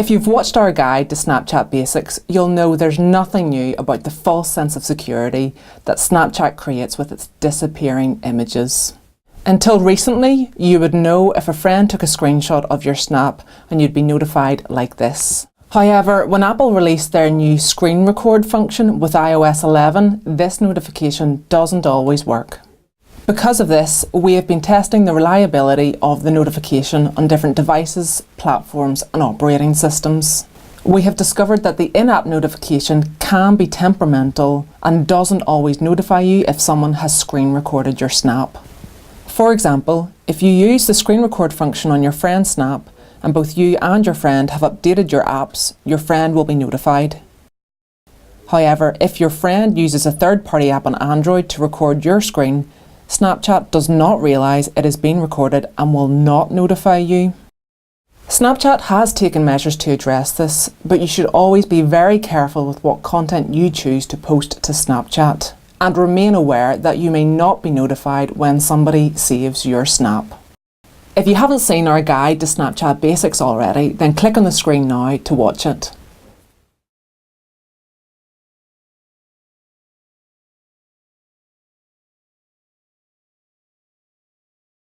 If you've watched our guide to Snapchat basics, you'll know there's nothing new about the false sense of security that Snapchat creates with its disappearing images. Until recently, you would know if a friend took a screenshot of your snap and you'd be notified like this. However, when Apple released their new screen record function with iOS 11, this notification doesn't always work. Because of this, we have been testing the reliability of the notification on different devices, platforms and operating systems. We have discovered that the in-app notification can be temperamental and doesn't always notify you if someone has screen recorded your snap. For example, if you use the screen record function on your friend's snap and both you and your friend have updated your apps, your friend will be notified. However, if your friend uses a third-party app on Android to record your screen, Snapchat does not realise it is being recorded and will not notify you. Snapchat has taken measures to address this, but you should always be very careful with what content you choose to post to Snapchat, and remain aware that you may not be notified when somebody saves your snap. If you haven't seen our guide to Snapchat basics already, then click on the screen now to watch it.